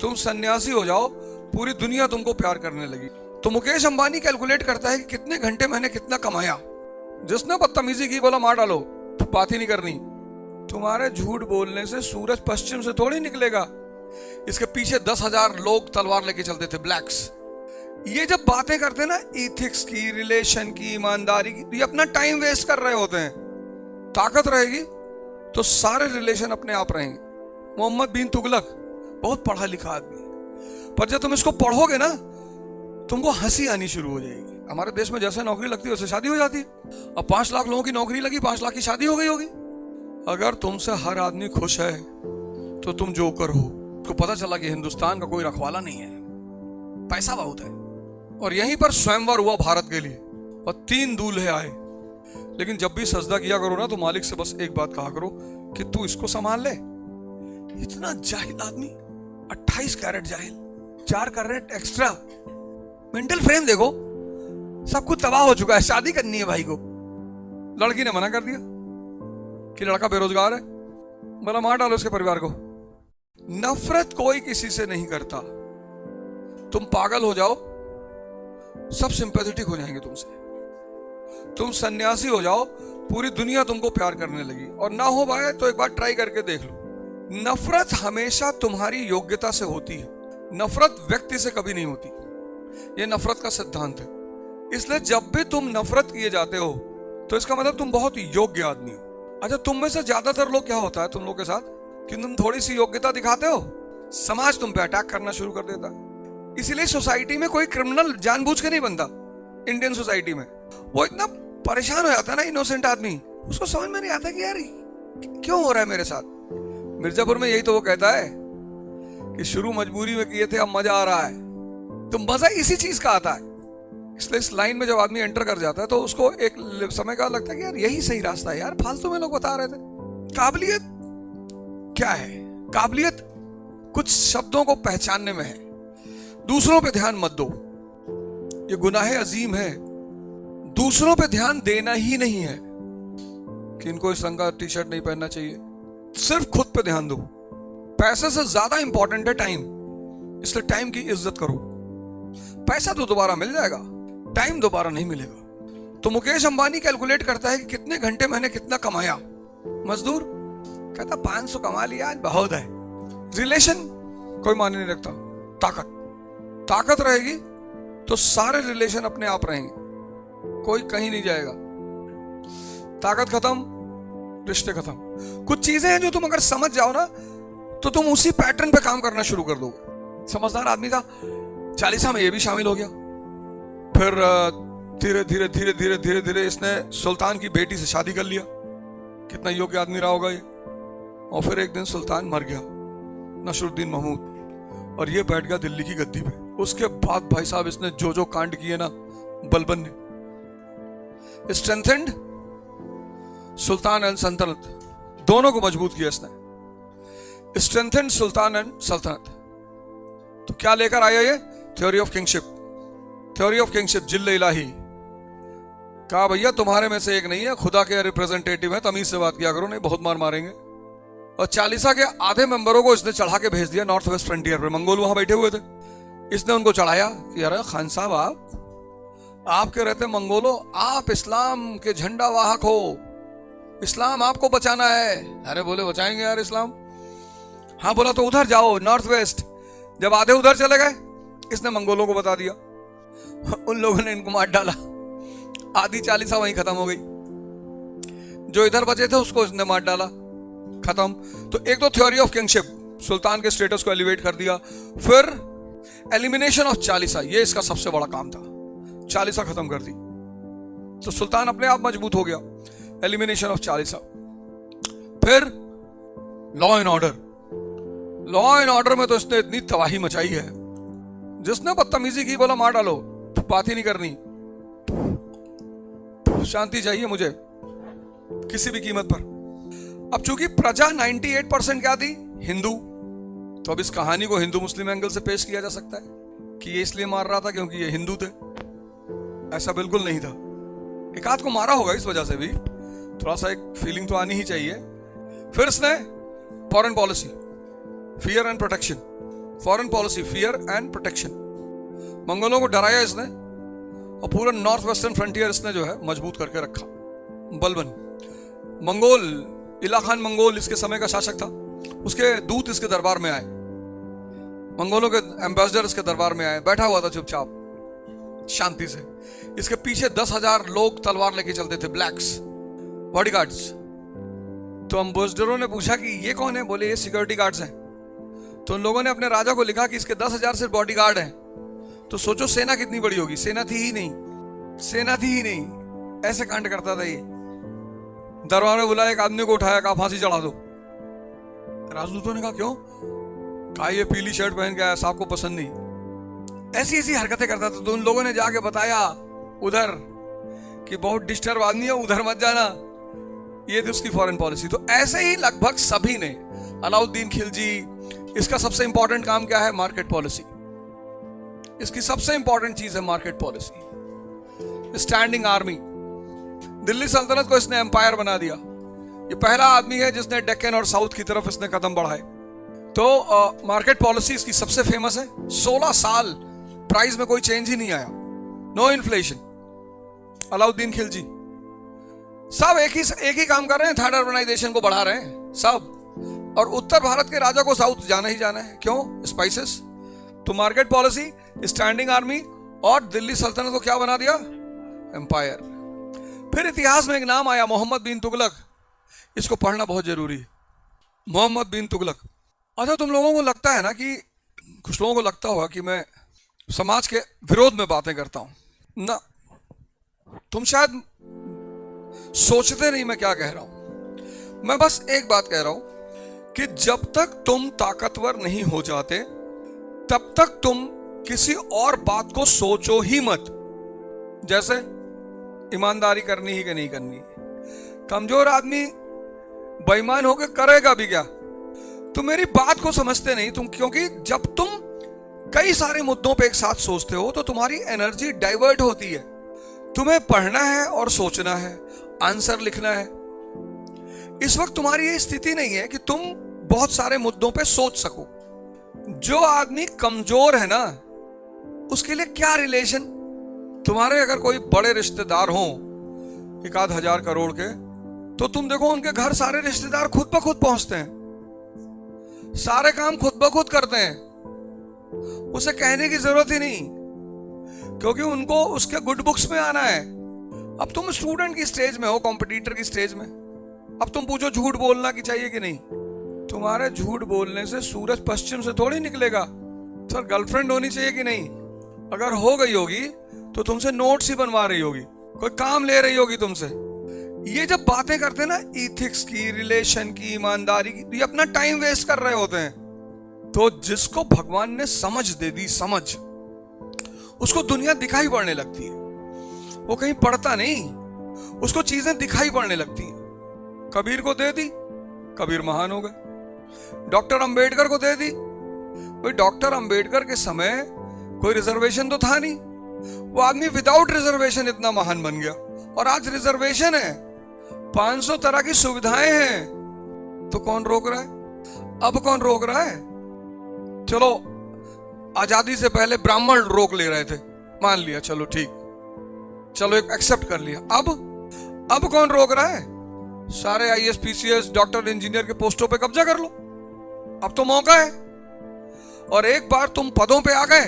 तुम सन्यासी हो जाओ, पूरी दुनिया तुमको प्यार करने लगी। तो मुकेश अंबानी कैलकुलेट करता है कि कितने घंटे मैंने कितना कमाया। जिसने बदतमीजी की बोला मार डालो, बात ही नहीं करनी। तुम्हारे झूठ बोलने से सूरज पश्चिम से थोड़ी निकलेगा। इसके पीछे 10,000 लोग तलवार लेके चलते थे, ब्लैक्स। ये जब बातें करते ना इथिक्स की, रिलेशन की, ईमानदारी की, ये अपना टाइम वेस्ट कर रहे होते हैं। ताकत रहेगी तो सारे रिलेशन अपने आप रहेंगे। मोहम्मद बिन तुगलक बहुत पढ़ा लिखा आदमी, पर जब तुम इसको पढ़ोगे ना तुमको हंसी आनी शुरू हो जाएगी। हमारे देश में जैसे नौकरी लगती है वैसे शादी हो जाती है। अब 5 लाख लोगों की नौकरी लगी, 5 लाख की शादी हो गई होगी। अगर तुमसे हर आदमी खुश है तो तुम जोकर हो। तो पता चला कि हिंदुस्तान का कोई रखवाला नहीं है, पैसा बहुत है। और यहीं पर स्वयंवर हुआ भारत के लिए और 3 दूल्हे आए। लेकिन जब भी सजदा किया करो ना तो मालिक से बस एक बात कहा करो कि तू इसको संभाल ले। इतना जाहिल आदमी, 28 कैरेट जाहिल, 4 कैरेट एक्स्ट्रा। मेंटल फ्रेम देखो, सब कुछ तबाह हो चुका है। शादी करनी है भाई को, लड़की ने मना कर दिया कि लड़का बेरोजगार है, बोला मार डालो उसके परिवार को। नफरत कोई किसी से नहीं करता। तुम पागल हो जाओ, सब सिंपैथेटिक हो जाएंगे तुमसे। तुम सन्यासी हो जाओ, पूरी दुनिया तुमको प्यार करने लगी। और ना हो पाए तो एक बार ट्राई करके देख लो। नफरत हमेशा तुम्हारी योग्यता से होती है, नफरत व्यक्ति से कभी नहीं होती। यह नफरत का सिद्धांत है। इसलिए जब भी तुम नफरत किए जाते हो तो इसका मतलब तुम बहुत योग्य आदमी हो। अच्छा, तुम में से ज्यादातर लोग क्या होता है तुम लोग के साथ कि तुम थोड़ी सी योग्यता दिखाते हो, समाज तुम पे अटैक करना शुरू कर देता है। इसीलिए सोसाइटी में कोई क्रिमिनल जानबूझ के नहीं बनता। इंडियन सोसाइटी में वो इतना परेशान हो जाता है ना, इनोसेंट आदमी, उसको समझ में नहीं आता कि यार क्यों हो रहा है मेरे साथ। मिर्जापुर में यही तो वो कहता है कि शुरू मजबूरी में किए थे, अब मजा आ रहा है। तो मजा इसी चीज का आता है। इसलिए इस लाइन में जब आदमी एंटर कर जाता है तो उसको एक समय का लगता है कि यार यही सही रास्ता है। यार फालतू में लोग बता रहे थे। काबिलियत क्या है? काबिलियत कुछ शब्दों को पहचानने में है। दूसरों पे ध्यान मत दो, ये गुनाह अजीम है। दूसरों पे ध्यान देना ही नहीं है कि इनको इस रंग का टी शर्ट नहीं पहनना चाहिए, सिर्फ खुद पे ध्यान दो। पैसे से ज्यादा इंपॉर्टेंट है टाइम, इसलिए टाइम की इज्जत करो। पैसा तो दोबारा मिल जाएगा, टाइम दोबारा नहीं मिलेगा। तो मुकेश अंबानी कैलकुलेट करता है कि कितने घंटे मैंने कितना कमाया। मजदूर कहता 500 कमा लिया, आज बहुत है। रिलेशन कोई मायने नहीं रखता। ताकत रहेगी तो सारे रिलेशन अपने आप रहेंगे, कोई कहीं नहीं जाएगा। ताकत खत्म, रिश्ते खत्म। कुछ चीजें हैं जो तुम अगर समझ जाओ ना तो तुम उसी पैटर्न पे काम करना शुरू कर दोगे। समझदार आदमी था, 40 में ये भी शामिल हो गया। फिर धीरे धीरे धीरे धीरे धीरे धीरे इसने सुल्तान की बेटी से शादी कर लिया। कितना योग्य आदमी रहा होगा ये। और फिर एक दिन सुल्तान मर गया, नसरुद्दीन महमूद, और ये बैठ गया दिल्ली की गद्दी पे। उसके बाद भाई साहब इसने जो जो कांड किए ना, बलबन ने स्ट्रेंथेंड सुल्तान एंड सल्तनत, दोनों को मजबूत किया इसने। स्ट्रेंथेंड सुल्तान एंड सल्तनत। तो क्या लेकर आया ये? Theory of kingship. Theory of kingship, जिल्ल इलाही। कहा भैया तुम्हारे में से एक नहीं है, खुदा के रिप्रेजेंटेटिव है, तमीज से बात किया करो, नहीं बहुत मार मारेंगे। और 40 के आधे मेंबरों को इसने चढ़ा के भेज दिया नॉर्थ वेस्ट फ्रंटियर पे। मंगोल वहां बैठे हुए थे। इसने उनको चढ़ाया कि अरे खान साहब, आपके रहते मंगोलों, आप इस्लाम के झंडा वाहक हो, इस्लाम आपको बचाना है। अरे बोले बचाएंगे यार इस्लाम। हाँ बोला तो उधर जाओ, नॉर्थ वेस्ट। जब आधे उधर चले गए, इसने मंगोलों को बता दिया। उन लोगों ने इनको मार डाला, आधी 40 वहीं खत्म हो गई। जो इधर बचे थे उसको इसने मार डाला, खत्म। तो एक तो थ्योरी ऑफ किंगशिप, सुल्तान के स्टेटस को एलिवेट कर दिया। फिर एलिमिनेशन ऑफ 40, ये इसका सबसे बड़ा काम था। 40 खत्म कर दी तो सुल्तान अपने आप मजबूत हो गया। Elimination of 40। फिर law and order. Law and order में तो इसने इतनी तबाही मचाई है, जिसने बदतमीजी की बोला मार डालो, बात ही नहीं करनी। शांति चाहिए मुझे किसी भी कीमत पर। अब चूंकि प्रजा 98% क्या थी? हिंदू। तो अब इस कहानी को हिंदू मुस्लिम एंगल से पेश किया जा सकता है कि ये इसलिए मार रहा था क्योंकि ये हिंदू थे। ऐसा बिल्कुल नहीं था। एक आध को मारा होगा इस वजह से भी, थोड़ा सा एक फीलिंग तो आनी ही चाहिए। फिर इसने foreign policy, fear and protection. Foreign policy, fear and protection. मंगोलों को डराया इसने और पूरा नॉर्थ वेस्टर्न फ्रंटियर इसने जो है मजबूत करके रखा। बलबन मंगोल, इला खान मंगोल इसके समय का शासक था। उसके दूत इसके दरबार में आए, मंगोलों के एम्बेसडर इसके दरबार में आए, बैठा हुआ था चुपचाप शांति से। इसके पीछे 10,000 लोग तलवार लेके चलते थे, ब्लैक्स बॉडीगार्ड्स। तो एम्बेसडरों ने पूछा कि ये कौन है? बोले ये सिक्योरिटी गार्ड्स हैं। तो उन लोगों ने अपने राजा को लिखा कि इसके 10,000 सिर्फ बॉडीगार्ड हैं। तो सोचो सेना कितनी बड़ी होगी। सेना थी ही नहीं, ऐसे कांड करता था ये। दरबार में बुलाया, एक आदमी को उठाया, कहा फांसी चढ़ा दो। राजदूतों ने कहा क्यों? कहा ये पीली शर्ट पहन के आया, साहब को पसंद नहीं। ऐसी ऐसी हरकतें करता था। तो उन लोगों ने जाके बताया उधर कि बहुत डिस्टर्ब आदमी है, उधर मत जाना। ये थी उसकी फॉरेन पॉलिसी। तो ऐसे ही लगभग सभी ने, अलाउद्दीन खिलजी, इसका सबसे इंपॉर्टेंट काम क्या है? Market policy. इसकी सबसे इंपॉर्टेंट चीज है market policy. Standing army, Delhi सल्तनत को इसने एम्पायर बना दिया। ये पहला आदमी है जिसने डेक्कन और साउथ की तरफ इसने कदम बढ़ाए। तो मार्केट पॉलिसी इसकी सबसे फेमस है। 16 साल प्राइस में कोई चेंज ही नहीं आया, नो इन्फ्लेशन। अलाउद्दीन खिलजी सब एक ही काम कर रहे हैं, थर्ड अर्बनाइजेशन को बढ़ा रहे हैं सब। और उत्तर भारत के राजा को साउथ जाना ही जाना है। क्यों? स्पाइसेस। तो मार्केट पॉलिसी, स्टैंडिंग आर्मी, और दिल्ली सल्तनत को क्या बना दिया? एम्पायर। फिर इतिहास में एक नाम आया, मोहम्मद बिन तुगलक। इसको पढ़ना बहुत जरूरी है, मोहम्मद बिन तुगलक। अच्छा, तुम लोगों को लगता है ना कि कुछ लोगों को लगता होगा कि मैं समाज के विरोध में बातें करता हूं ना। तुम शायद सोचते नहीं मैं क्या कह रहा हूं। मैं बस एक बात कह रहा हूं कि जब तक तुम ताकतवर नहीं हो जाते तब तक तुम किसी और बात को सोचो ही मत। जैसे ईमानदारी करनी ही कि नहीं करनी। कमजोर आदमी बेईमान होकर करेगा भी क्या? तुम मेरी बात को समझते नहीं तुम, क्योंकि जब तुम कई सारे मुद्दों पे एक साथ सोचते हो तो तुम्हारी एनर्जी डाइवर्ट होती है। तुम्हें पढ़ना है और सोचना है, आंसर लिखना है। इस वक्त तुम्हारी ये स्थिति नहीं है कि तुम बहुत सारे मुद्दों पे सोच सको। जो आदमी कमजोर है ना, उसके लिए क्या रिलेशन? तुम्हारे अगर कोई बड़े रिश्तेदार हो 1,000 करोड़ के, तो तुम देखो उनके घर सारे रिश्तेदार खुद ब खुद पहुंचते हैं, सारे काम खुद ब खुद करते हैं। उसे कहने की जरूरत ही नहीं, क्योंकि उनको उसके गुड बुक्स में आना है। अब तुम स्टूडेंट की स्टेज में हो, कॉम्पिटिटर की स्टेज में। अब तुम पूछो झूठ बोलना की चाहिए कि नहीं? तुम्हारे झूठ बोलने से सूरज पश्चिम से थोड़ी निकलेगा। सर, गर्लफ्रेंड होनी चाहिए कि नहीं? अगर हो गई होगी तो तुमसे नोट्स ही बनवा रही होगी, कोई काम ले रही होगी तुमसे। ये जब बातें करते हैं ना इथिक्स की, रिलेशन की, ईमानदारी की, ये अपना टाइम वेस्ट कर रहे होते हैं। तो जिसको भगवान ने समझ दे दी, समझ, उसको दुनिया दिखाई पड़ने लगती है। वो कहीं पढ़ता नहीं, उसको चीजें दिखाई पड़ने लगती हैं। कबीर को दे दी, कबीर महान हो गए। डॉक्टर अंबेडकर को दे दी, भाई डॉक्टर अंबेडकर के समय कोई रिजर्वेशन तो था नहीं, वो आदमी विदाउट रिजर्वेशन इतना महान बन गया। और आज रिजर्वेशन है, 500 तरह की सुविधाएं हैं, तो कौन रोक रहा है? अब कौन रोक रहा है? चलो, आजादी से पहले ब्राह्मण रोक ले रहे थे, मान लिया, चलो ठीक, चलो एक एक्सेप्ट कर लिया। अब कौन रोक रहा है? सारे आईएएस, पीसीएस, डॉक्टर, इंजीनियर के पोस्टों पे कब्जा कर लो। अब तो मौका है। और एक बार तुम पदों पे आ गए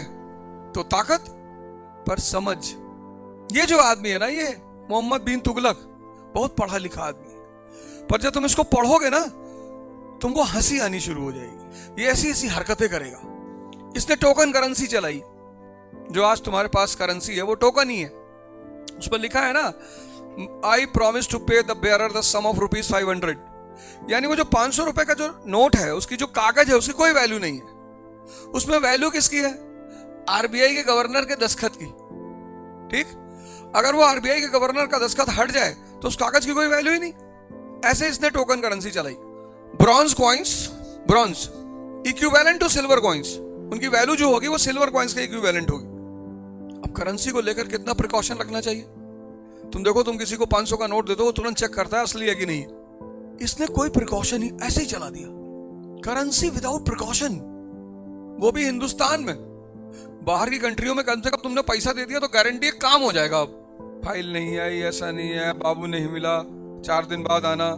तो ताकत, पर समझ। ये जो आदमी है ना, ये मोहम्मद बिन तुगलक, बहुत पढ़ा लिखा आदमी है, पर जब तुम इसको पढ़ोगे ना तुमको हंसी आनी शुरू हो जाएगी। ये ऐसी ऐसी हरकतें करेगा। इसने टोकन करेंसी चलाई। जो आज तुम्हारे पास करेंसी है वो टोकन ही है। उस पर लिखा है ना, I promise to pay the bearer the sum of ₹500। यानी वो जो 500 रुपए का जो नोट है, उसकी जो कागज है, उसकी कोई वैल्यू नहीं है। उसमें वैल्यू किसकी है? आरबीआई के गवर्नर के दस्तखत की। ठीक, अगर वो आरबीआई के गवर्नर का दस्तखत हट जाए तो उस कागज की कोई वैल्यू ही नहीं। ऐसे इसने टोकन करेंसी चलाई। Bronze coins, bronze equivalent to silver coins, उनकी वैल्यू जो होगी वो सिल्वर कॉइन्स के इक्विवेलेंट होगी। अब करेंसी को लेकर कितना प्रिकॉशन रखना चाहिए? तुम देखो, तुम किसी को 500 का नोट दे दो, वो तुरंत चेक करता है असली है कि नहीं। इसने कोई प्रिकॉशन ही ऐसे ही चला दिया। करेंसी विदाउट प्रिकॉशन, वो भी हिंदुस्तान में। बाहर की कंट्रियों में कम से कम तुमने पैसा दे दिया तो गारंटी काम हो जाएगा। अब फाइल नहीं आई, ऐसा नहीं है, बाबू नहीं मिला, 4 दिन बाद आना।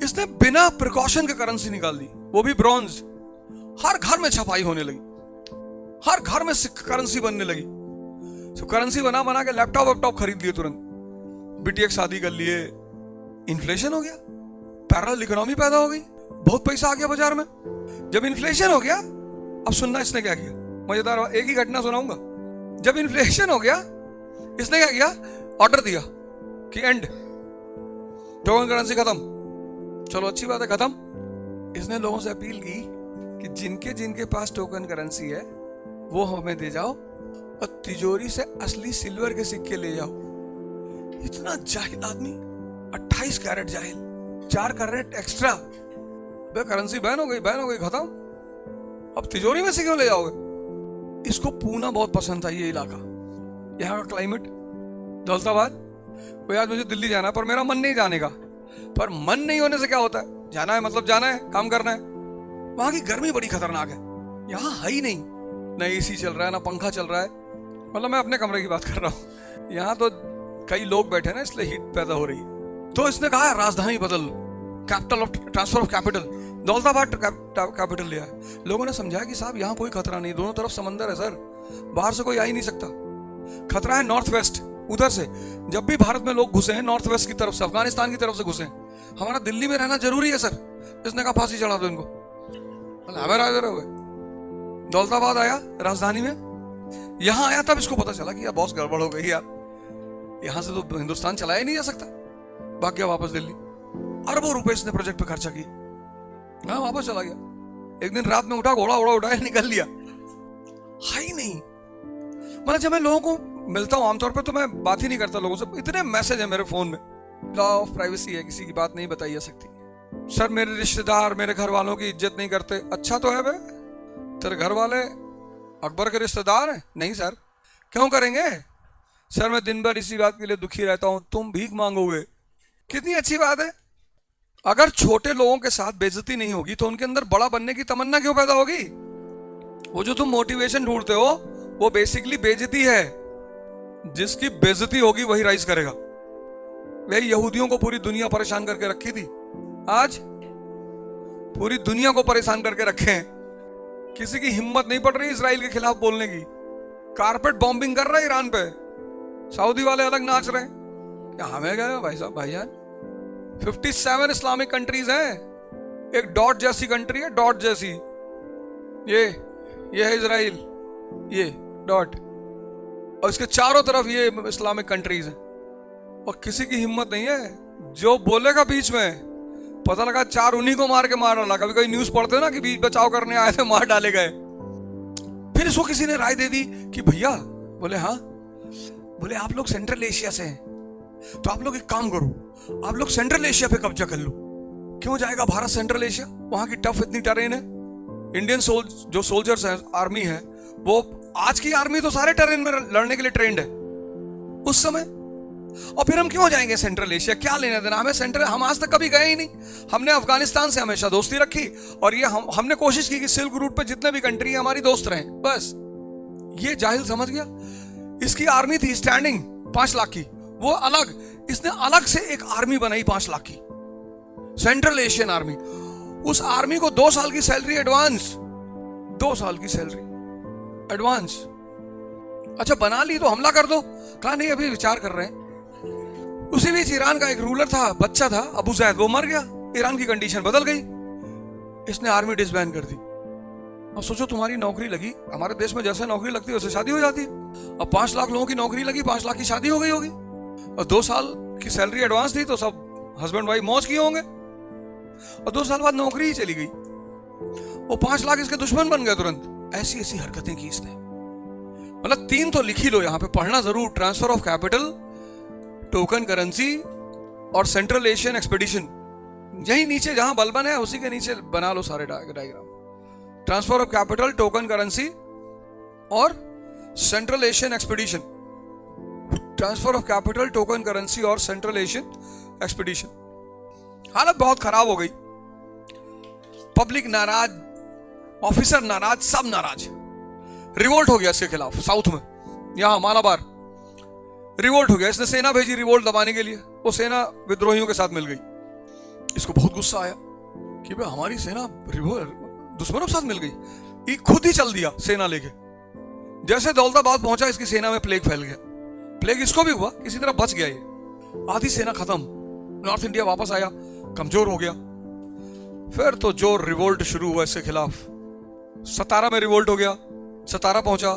इसने बिना प्रिकॉशन के करेंसी निकाल दी, वो भी ब्रॉन्ज। हर घर में छपाई होने लगी, हर घर में करेंसी बनने लगी। तो करेंसी बना बना के लैपटॉप खरीद लिए तुरंत, बिटिया की शादी कर लिए। इन्फ्लेशन हो गया, पैरेलल इकोनॉमी पैदा हो गई, बहुत पैसा आ गया बाजार में। जब इन्फ्लेशन हो गया, अब सुनना इसने क्या किया, मजेदार एक ही घटना सुनाऊंगा। जब इन्फ्लेशन हो गया, इसने क्या किया, ऑर्डर दिया कि एंड, टोकन करेंसी खत्म। चलो अच्छी बात है, खत्म। इसने लोगों से अपील की कि जिनके जिनके पास टोकन करेंसी है वो हमें दे जाओ और तिजोरी से असली सिल्वर के सिक्के ले जाओ। इतना जाहिल आदमी, 28 कैरेट जाहिल, 4 कैरेट एक्स्ट्रा। करेंसी बैन हो गई, खत्म। अब तिजोरी में से क्यों ले जाओगे? इसको पूना बहुत पसंद था, ये इलाका, यहाँ का क्लाइमेट, दौलताबाद। कोई आज मुझे दिल्ली जाना है पर मेरा मन नहीं जाने का। पर मन नहीं होने से क्या होता है, जाना है मतलब जाना है, काम करना है। वहां की गर्मी बड़ी खतरनाक है, यहाँ है ही नहीं, ना एसी चल रहा है ना पंखा चल रहा है। मतलब मैं अपने कमरे की बात कर रहा हूँ, यहाँ तो कई लोग बैठे ना, इसलिए हीट पैदा हो रही है। तो इसने कहा राजधानी बदल, capital of transfer of capital, Daulatabad capital लिया है। लोगों ने समझाया कि साहब यहाँ कोई खतरा नहीं, दोनों तरफ समंदर है सर, बाहर से कोई आ ही नहीं सकता। खतरा है नॉर्थ वेस्ट, उधर से। जब भी भारत में लोग घुसे हैं नॉर्थ वेस्ट की तरफ से, अफगानिस्तान की तरफ से घुसे हैं। हमारा दिल्ली में रहना जरूरी है सर। इसने कहा फांसी चढ़ा दो इनको। दौलताबाद आया राजधानी में, यहां आया तब इसको पता चला कि यार बहुत गड़बड़ हो गई यार, यहां से तो हिंदुस्तान चलाया ही नहीं जा सकता। भाग गया वापस दिल्ली, अरबों रुपए इसने प्रोजेक्ट पे खर्चा किया, हाँ वापस चला गया। एक दिन रात में उठा, घोड़ा उठाया, निकल लिया, है ही नहीं। मतलब जब मैं लोगों को मिलता हूँ आमतौर पर तो मैं बात ही नहीं करता लोगों से, इतने मैसेज है मेरे फोन में, लॉ ऑफ प्राइवेसी है, किसी की बात नहीं बताई जा सकती। सर मेरे रिश्तेदार मेरे घर वालों की इज्जत नहीं करते। अच्छा तो है बे, तेरे घर वाले अकबर के रिश्तेदार हैं? नहीं सर। क्यों करेंगे सर? मैं दिन भर इसी बात के लिए दुखी रहता हूं, तुम भीख मांगोगे। कितनी अच्छी बात है। अगर छोटे लोगों के साथ बेइज्जती नहीं होगी तो उनके अंदर बड़ा बनने की तमन्ना क्यों पैदा होगी? वो जो तुम मोटिवेशन ढूंढते हो वो बेसिकली बेइज्जती है। जिसकी बेइज्जती होगी वही राइज करेगा। वही यहूदियों को पूरी दुनिया परेशान करके रखी थी, आज पूरी दुनिया को परेशान करके रखे हैं। किसी की हिम्मत नहीं पड़ रही इजराइल के खिलाफ बोलने की। कारपेट बॉम्बिंग कर रहा है ईरान पे, सऊदी वाले अलग नाच रहे हैं। क्या हमें गए भाई साहब, भाईजान 57 इस्लामिक कंट्रीज हैं, एक डॉट जैसी कंट्री है, डॉट जैसी। ये है इजराइल, ये डॉट, और इसके चारों तरफ ये इस्लामिक कंट्रीज हैं। और किसी की हिम्मत नहीं है। जो बोलेगा बीच में, पता लगा 4 उन्हीं को मार के मार डाला। कभी कभी न्यूज पढ़ते ना कि बीच बचाव करने आए थे, मार डाले गए। फिर इसको किसी ने राय दे दी कि भैया, बोले हाँ, बोले आप लोग सेंट्रल एशिया से हैं तो आप लोग एक काम करो, आप लोग सेंट्रल एशिया पे कब्जा कर लो। क्यों जाएगा भारत सेंट्रल एशिया? वहां की टफ इतनी टेरेन है। इंडियन जो सोल्जर्स हैं, आर्मी है, वो आज की आर्मी तो सारे टेरेन में लड़ने के लिए ट्रेंड है उस समय। और फिर हम क्यों जाएंगे सेंट्रल एशिया? क्या लेना देना हमें सेंट्रल? हम आज तक कभी गए ही नहीं। हमने अफगानिस्तान से हमेशा दोस्ती रखी और ये हमने कोशिश की कि सिल्क रूट पे जितने भी कंट्री है हमारी दोस्त रहें, बस। ये जाहिल समझ गया। इसकी आर्मी थी स्टैंडिंग 5 लाख की, वो अलग, इसने अलग से एक आर्मी बनाई 5 लाख की, सेंट्रल एशियन आर्मी। उस आर्मी को 2 साल की सैलरी एडवांस, 2 साल की सैलरी एडवांस। अच्छा बना ली तो हमला कर दो, कहा नहीं अभी विचार कर रहे हैं। उसी बीच ईरान का एक रूलर था, बच्चा था अबू जैद, वो मर गया। ईरान की कंडीशन बदल गई, इसने आर्मी डिसबैंड कर दी। अब सोचो तुम्हारी नौकरी लगी, हमारे देश में जैसे नौकरी लगती है वैसे शादी हो जाती है। अब 5 लाख लोगों की नौकरी लगी, 5 लाख की शादी हो गई होगी, और 2 साल की सैलरी एडवांस थी तो सब हस्बैंड वाइफ मौज किए होंगे। और 2 साल बाद नौकरी ही चली गई, वो 5 लाख इसके दुश्मन बन गए तुरंत। ऐसी ऐसी हरकतें की इसने। मतलब 3 तो लिख ही लो यहाँ पे, पढ़ना जरूर। Transfer of capital, token currency और सेंट्रल एशियन एक्सपेडिशन। यही नीचे जहां बलबन है उसी के नीचे बना लो सारे diagram. Transfer of capital, token currency और central Asian expedition. Transfer of capital, token currency और सेंट्रल एशियन एक्सपेडिशन। हालत बहुत खराब हो गई, पब्लिक नाराज, ऑफिसर नाराज, सब नाराज। रिवोल्ट हो गया इसके खिलाफ साउथ में, यहां मालाबार रिवोल्ट हो गया। इसने सेना भेजी रिवोल्ट दबाने के लिए, वो सेना विद्रोहियों के साथ मिल गई। इसको बहुत गुस्सा आया कि भाई हमारी सेना दुश्मनों के साथ मिल गई। ये खुद ही चल दिया सेना लेके। जैसे दौलताबाद पहुंचा, इसकी सेना में प्लेग फैल गया। प्लेग इसको भी हुआ, किसी तरह बच गया ये। आधी सेना खत्म, नॉर्थ इंडिया वापस आया, कमजोर हो गया। फिर तो जो रिवोल्ट शुरू हुआ इसके खिलाफ, सतारा में रिवोल्ट हो गया। सतारा पहुंचा,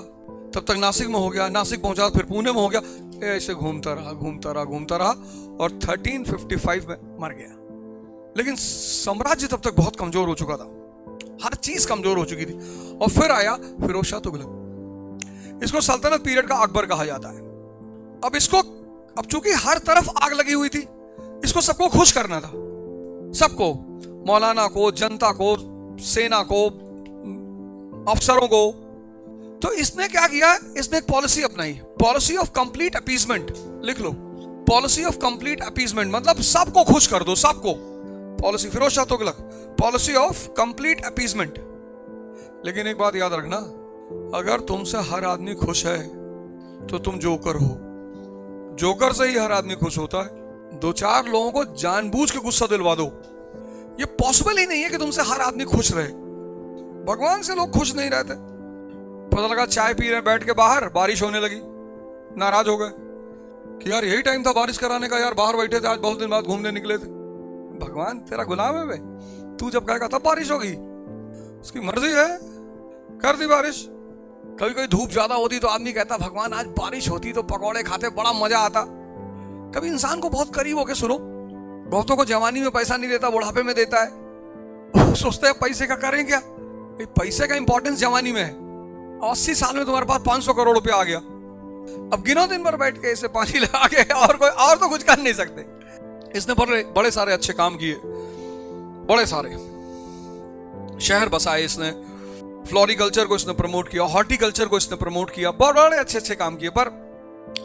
तब तक नासिक में हो गया, नासिक पहुंचा फिर पुणे में हो गया। ऐसे घूमता रहा और 1355 में मर गया। लेकिन साम्राज्य तब तक बहुत कमजोर हो चुका था, हर चीज कमजोर हो चुकी थी। और फिर आया फिरोज शाह तुगलक। इसको सल्तनत पीरियड का अकबर कहा जाता है। अब चूंकि हर तरफ आग लगी हुई थी, इसको सबको खुश करना था, सबको, मौलाना को, जनता को, सेना को, अफसरों को। तो इसने क्या किया, इसने एक पॉलिसी अपनाई, पॉलिसी ऑफ कंप्लीट अपीजमेंट। लिख लो, पॉलिसी ऑफ कंप्लीट अपीजमेंट, मतलब सबको खुश कर दो, सबको। Policy Firoz Shah Tughlaq, policy of complete appeasement. लेकिन एक बात याद रखना, अगर तुमसे हर आदमी खुश है तो तुम जोकर हो। जोकर से ही हर आदमी खुश होता है। दो चार लोगों को जानबूझ के गुस्सा दिलवा दो, ये पॉसिबल ही नहीं है कि तुमसे हर आदमी खुश रहे। भगवान से लोग खुश नहीं रहते। पता लगा चाय पी रहे बैठ के बाहर, बारिश होने लगी, नाराज हो गए कि यार यही टाइम था बारिश कराने का, यार बाहर बैठे थे, आज बहुत दिन बाद घूमने निकले थे। भगवान तेरा गुलाम है बे, तू जब कहेगा तब बारिश होगी, उसकी मर्जी है, कर दी बारिश। कभी कभी धूप ज्यादा होती तो आदमी कहता भगवान आज बारिश होती तो पकौड़े खाते, बड़ा मजा आता। कभी इंसान को बहुत करीब होके सुनो, बहुतों को जवानी में पैसा नहीं देता, बुढ़ापे में देता है। सोचते हैं पैसे का करें क्या, पैसे का इंपॉर्टेंस जवानी में है। 80 साल में तुम्हारे पास 500 करोड़ रुपया आ गया, अब गिनो दिन भर बैठ के इसे पानी लगा के, और तो कुछ कर नहीं सकते। इसने बड़े सारे अच्छे काम किए, बड़े सारे शहर बसाए इसने, फ्लोरिकल्चर को इसने प्रमोट किया, हॉर्टिकल्चर को इसने प्रमोट किया, बड़े अच्छे काम किए। पर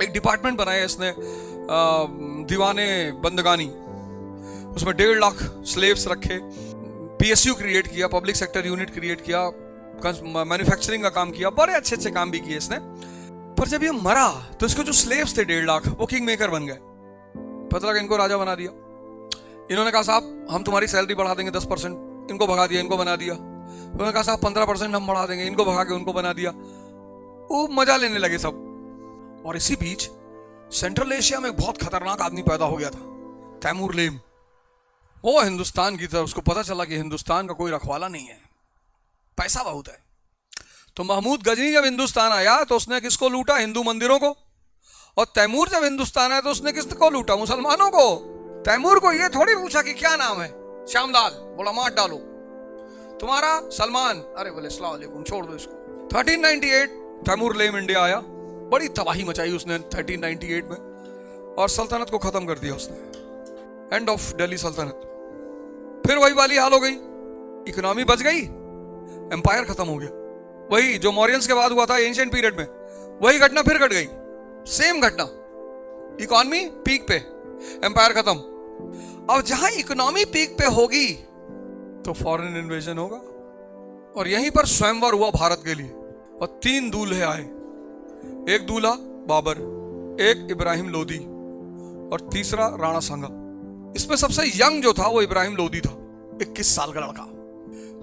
एक डिपार्टमेंट बनाया इसने, दीवाने बंदगानी, उसमें 1.5 लाख स्लेव्स रखे, पीएसयू क्रिएट किया, पब्लिक सेक्टर यूनिट क्रिएट किया, मैन्युफैक्चरिंग का काम किया, बड़े अच्छे काम भी किए इसने। पर जब ये मरा तो इसको जो स्लेव्स थे 1.5 लाख, वो किंग मेकर बन गए। पता लगा इनको राजा बना दिया। इन्होंने कहा साहब हम तुम्हारी सैलरी बढ़ा देंगे 10%, इनको भगा दिया, इनको बना दिया। उन्होंने कहा साहब 15% हम बढ़ा देंगे, इनको भगा के उनको बना दिया। वो मजा लेने लगे सब। और इसी बीच सेंट्रल एशिया में एक बहुत खतरनाक आदमी पैदा हो गया था, तैमूरलेम। वो हिंदुस्तान की तरफ, उसको पता चला कि हिंदुस्तान का कोई रखवाला नहीं है, पैसा बहुत है। तो महमूद गजनी जब हिंदुस्तान आया तो उसने किसको लूटा, हिंदू मंदिरों को। और तैमूर जब हिंदुस्तान आया तो उसने किसको लूटा, मुसलमानों को। तैमूर को ये थोड़ी पूछा कि क्या नाम है, श्यामलाल, बोला मार डालो। तुम्हारा सलमान, अरे बोले अस्सलाम वालेकुम, छोड़ दो इसको। 1398 तैमूरलेम इंडिया आया, बड़ी तबाही मचाई उसने 1398 में, और सल्तनत को खत्म कर दिया उसने। एंड ऑफ दिल्ली सल्तनत। फिर वही वाली हाल हो गई, इकोनॉमी बच गई, एम्पायर खत्म हो गया। वही जो मौर्यंस के बाद हुआ था एंशिएंट पीरियड में, वही घटना फिर घट गई, सेम घटना। इकोनॉमी पीक पे, एम्पायर खत्म। अब जहां इकोनॉमी पीक पे होगी तो फॉरेन इन्वेजन होगा। और यहीं पर स्वयंवर हुआ भारत के लिए, और 3 दूल्हे आए, एक दूल्हा बाबर, एक इब्राहिम लोदी, और तीसरा राणा सांगा। इसमें सबसे यंग जो था वो इब्राहिम लोदी था, 21 साल का लड़का।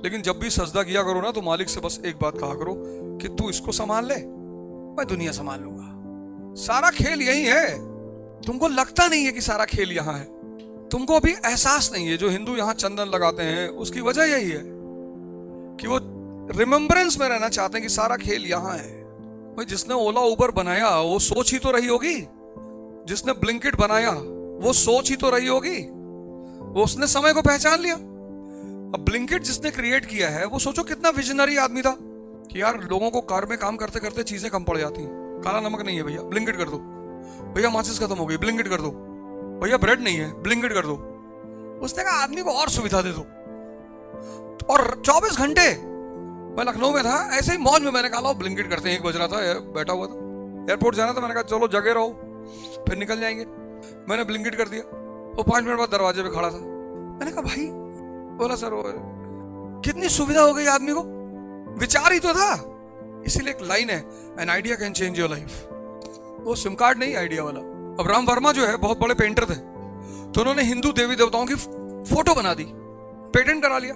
लेकिन जब भी सजदा किया करो ना तो मालिक से बस एक बात कहा करो कि तू इसको संभाल ले, मैं दुनिया संभाल लूंगा। सारा खेल यही है। तुमको लगता नहीं है कि सारा खेल यहां है, तुमको अभी एहसास नहीं है। जो हिंदू यहां चंदन लगाते हैं उसकी वजह यही है कि वो रिमेम्बरेंस में रहना चाहते हैं कि सारा खेल यहां है। भाई जिसने ओला उबर बनाया वो सोच ही तो रही होगी, जिसने ब्लिंकिट बनाया वो सोच ही तो रही होगी, वो उसने समय को पहचान लिया। अब ब्लिंकिट जिसने क्रिएट किया है वो सोचो कितना विजनरी आदमी था कि यार लोगों को कार में काम करते करते चीजें कम पड़ जाती हैं। काला नमक नहीं है भैया, ब्लिंकिट कर दो। भैया माचिस खत्म हो गई, ब्लिंकिट कर दो। भैया ब्रेड नहीं है, ब्लिंकिट कर दो। उसने कहा आदमी को और सुविधा दे दो। और 24 घंटे, मैं लखनऊ में था, ऐसे ही मौज में मैंने कहा ब्लिंकिट करते हैं। 1 बज रहा था, बैठा हुआ था, एयरपोर्ट जाना था, मैंने कहा चलो जगे रहो फिर निकल जाएंगे। मैंने ब्लिंकिट कर दिया, वो 5 मिनट बाद दरवाजे पे खड़ा था। मैंने कहा भाई, बोला सर वो कितनी सुविधा हो गई आदमी को, विचार ही तो था। इसीलिए एक लाइन है, an idea can change your life. वो सिम कार्ड नहीं, आइडिया वाला। अब राम वर्मा जो है बहुत बड़े पेंटर थे, तो उन्होंने हिंदू देवी देवताओं की फोटो बना दी, पेटेंट करा लिया।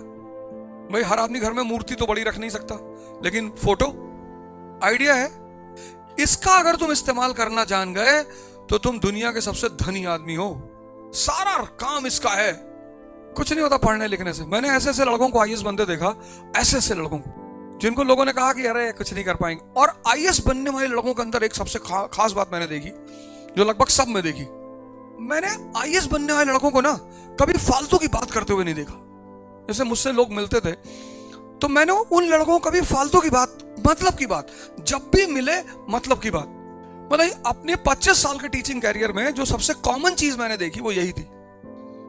भाई हर आदमी घर में मूर्ति तो बड़ी रख नहीं सकता, लेकिन फोटो आइडिया है। इसका अगर तुम इस्तेमाल करना जान गए तो तुम दुनिया के सबसे धनी आदमी हो। सारा काम इसका है, कुछ नहीं होता पढ़ने लिखने से। मैंने ऐसे ऐसे लड़कों को आईएएस बनते देखा, ऐसे ऐसे लड़कों को जिनको लोगों ने कहा कि अरे कुछ नहीं कर पाएंगे। और आईएएस बनने वाले लड़कों के अंदर एक सबसे खास बात मैंने देखी, जो लगभग सब में देखी। मैंने आईएएस बनने वाले लड़कों को ना कभी फालतू की बात करते हुए नहीं देखा। जैसे मुझसे लोग मिलते थे तो मैंने उन लड़कों को कभी फालतू की बात, मतलब की बात, जब भी मिले मतलब की बात। मतलब अपने 25 साल के टीचिंग कैरियर में जो सबसे कॉमन चीज मैंने देखी वो यही थी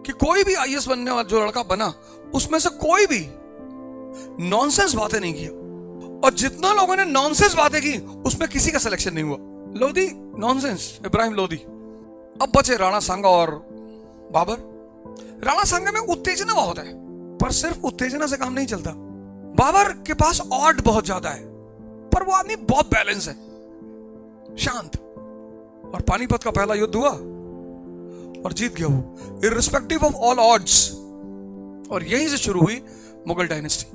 कि कोई भी आईएएस बनने वाला जो लड़का बना, उसमें से कोई भी नॉनसेंस बातें नहीं किया। और जितना लोगों ने नॉनसेंस बातें की उसमें किसी का सिलेक्शन नहीं हुआ। लोधी नॉनसेंस, इब्राहिम लोधी। अब बचे राणा सांगा और बाबर। राणा सांगा में उत्तेजना बहुत है, पर सिर्फ उत्तेजना से काम नहीं चलता। बाबर के पास ऑड बहुत ज्यादा है, पर वो आदमी बहुत बैलेंस है, शांत। और पानीपत का पहला युद्ध हुआ और जीत गया वो, इररिस्पेक्टिव ऑफ ऑल ऑड्स। और यहीं से शुरू हुई मुगल डायनेस्टी।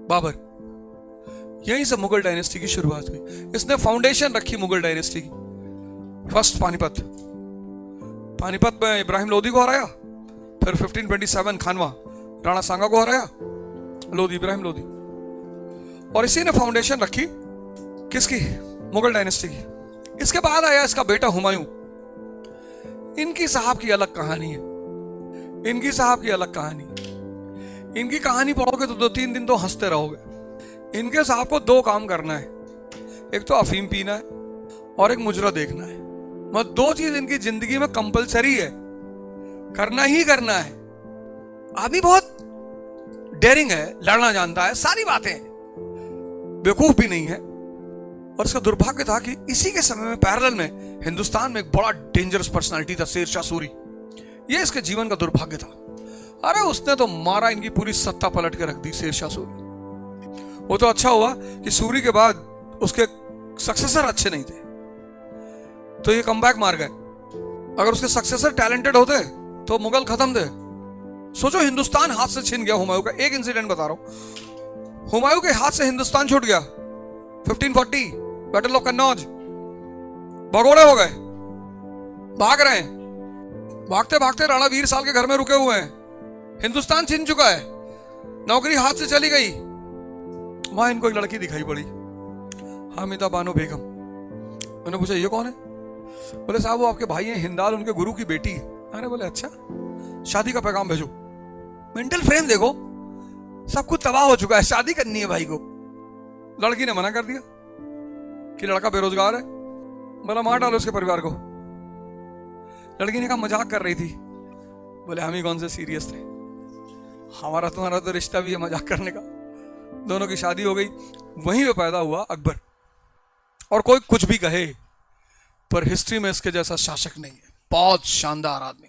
बाबर, यहीं से मुगल डायनेस्टी की शुरुआत हुई। इसने फाउंडेशन रखी मुगल डायनेस्टी की। फर्स्ट पानीपत, पानीपत में इब्राहिम लोधी को हराया, फिर 1527 खानवा राणा सांगा को हराया, लोधी, इब्राहिम लोधी। और इसी ने फाउंडेशन रखी किसकी? मुगल डायनेस्टी की। इसके बाद आया इसका बेटा हुमायूं। इनकी साहब की अलग कहानी है, इनकी साहब की अलग कहानी। इनकी कहानी पढ़ोगे तो 2-3 दिन तो हंसते रहोगे। इनके साहब को 2 काम करना है, एक तो अफीम पीना है और एक मुजरा देखना है। मतलब 2 चीज इनकी जिंदगी में कंपलसरी है, करना ही करना है। आदमी बहुत डेयरिंग है, लड़ना जानता है, सारी बातें, बेवकूफ भी नहीं है। और इसका दुर्भाग्य था कि इसी के समय में पैरेलल में हिंदुस्तान में एक बड़ा डेंजरस पर्सनालिटी था, शेरशाह सूरी। ये इसके जीवन का दुर्भाग्य था। अरे उसने तो मारा, इनकी पूरी सत्ता पलट के रख दी शेरशाह सूरी। वो तो अच्छा हुआ कि सूरी के बाद उसके सक्सेसर अच्छे नहीं थे, तो ये कमबैक मार गए। अगर उसके सक्सेसर टैलेंटेड होते तो मुगल खत्म थे। सोचो, हिंदुस्तान हाथ से छिन गया हुमायूं का। एक इंसिडेंट बता रहा हूं, हुमायूं के हाथ से हिंदुस्तान छूट गया। 1540 बैटल ऑफ कन्नौज, भगोड़े हो गए, भाग रहे हैं। भागते भागते राणा वीर साल के घर में रुके हुए हैं। हिंदुस्तान छिन चुका है, नौकरी हाथ से चली गई। वहां इनको एक लड़की दिखाई पड़ी, हामिदा बानो बेगम। मैंने पूछा ये कौन है? बोले साहब वो आपके भाई हैं हिंदाल, उनके गुरु की बेटी है। अरे बोले अच्छा, शादी का पैगाम भेजो। मेंटल फ्रेम देखो, सब कुछ तबाह हो चुका है, शादी करनी है भाई को। लड़की ने मना कर दिया कि लड़का बेरोजगार है, बोला मार डालो उसके परिवार को। लड़की ने कहा मजाक कर रही थी। बोले हम ही कौन से सीरियस थे, हमारा तुम्हारा तो रिश्ता भी है मजाक करने का। दोनों की शादी हो गई। वहीं पे पैदा हुआ अकबर। और कोई कुछ भी कहे, पर हिस्ट्री में इसके जैसा शासक नहीं है, बहुत शानदार आदमी।